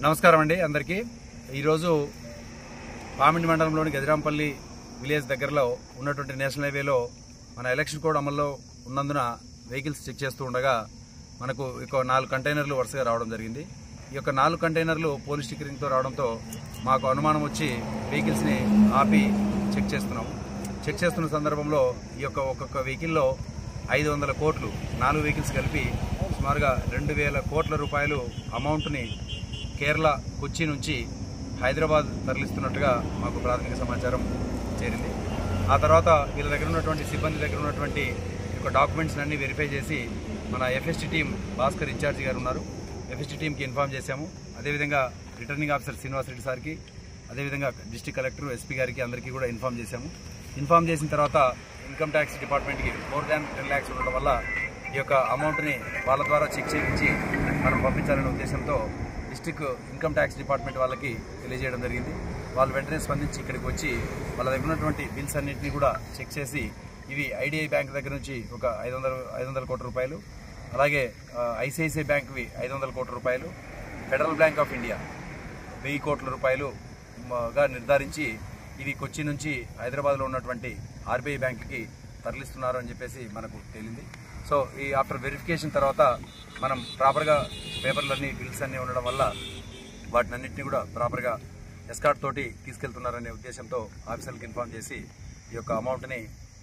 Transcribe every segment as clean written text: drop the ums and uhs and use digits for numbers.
నమస్కారం అండి అందరికీ. ఈరోజు పామిడి మండలంలోని గజరాంపల్లి విలేజ్ దగ్గరలో ఉన్నటువంటి నేషనల్ హైవేలో మన ఎలక్షన్ కోడ్ అమల్లో ఉన్నందున వెహికల్స్ చెక్ చేస్తూ ఉండగా మనకు ఒక 4 కంటైనర్లు వరుసగా రావడం జరిగింది. ఈ యొక్క 4 కంటైనర్లు పోలీస్ స్టిక్కరింగ్తో రావడంతో మాకు అనుమానం వచ్చి వెహికల్స్ని ఆపి చెక్ చేస్తున్నాము. చెక్ చేస్తున్న సందర్భంలో ఈ యొక్క ఒక్కొక్క వెహికల్లో 500 కోట్లు 4 వెహికల్స్ కలిపి సుమారుగా 2000 కోట్ల రూపాయలు అమౌంట్ని కేరళ కొచ్చి నుంచి హైదరాబాద్ తరలిస్తున్నట్టుగా మాకు ప్రాథమిక సమాచారం చేరింది. ఆ తర్వాత వీళ్ళ దగ్గర ఉన్నటువంటి సిబ్బంది దగ్గర ఉన్నటువంటి యొక్క డాక్యుమెంట్స్ అన్ని వెరిఫై చేసి మన ఎఫ్ఎస్టీ టీం భాస్కర్ ఇన్ఛార్జి గారు ఉన్నారు, ఎఫ్ఎస్టీ టీంకి ఇన్ఫామ్ చేశాము. అదేవిధంగా రిటర్నింగ్ ఆఫీసర్ శ్రీనివాస్ రెడ్డి సార్కి, అదేవిధంగా డిస్ట్రిక్ట్ కలెక్టర్ ఎస్పీ గారికి అందరికీ కూడా ఇన్ఫామ్ చేశాము. ఇన్ఫామ్ చేసిన తర్వాత ఇన్కమ్ ట్యాక్స్ డిపార్ట్మెంట్కి మోర్ దాన్ 10 lakhs ఉండడం వల్ల ఈ యొక్క అమౌంట్ని వాళ్ళ ద్వారా చెక్ చేయించి మనం పంపించాలనే ఉద్దేశంతో డిస్ట్రిక్ట్ ఇన్కమ్ ట్యాక్స్ డిపార్ట్మెంట్ వాళ్ళకి తెలియజేయడం జరిగింది. వాళ్ళు వెంటనే స్పందించి ఇక్కడికి వచ్చి వాళ్ళ దగ్గర ఉన్నటువంటి బిల్స్ అన్నింటినీ కూడా చెక్ చేసి ఇవి ఐడిఐ బ్యాంక్ దగ్గర నుంచి ఒక 500 కోట్ల రూపాయలు, అలాగే ఐసిఐసిఐ బ్యాంక్వి 500 కోట్ల రూపాయలు, ఫెడరల్ బ్యాంక్ ఆఫ్ ఇండియా 1000 కోట్ల రూపాయలుగా నిర్ధారించి ఇవి కొచ్చి నుంచి హైదరాబాద్లో ఉన్నటువంటి ఆర్బీఐ బ్యాంకుకి తరలిస్తున్నారు అని చెప్పేసి మనకు తేలింది. సో ఈ ఆఫ్టర్ వెరిఫికేషన్ తర్వాత మనం ప్రాపర్గా పేపర్లన్నీ బిల్స్ అన్నీ ఉండడం వల్ల వాటినన్నింటినీ కూడా ప్రాపర్గా ఎస్కార్ట్ తోటి తీసుకెళ్తున్నారనే ఉద్దేశంతో ఆఫీసర్లకు ఇన్ఫార్మ్ చేసి ఈ యొక్క అమౌంట్ని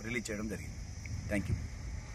రిలీజ్ చేయడం జరిగింది. Thank you.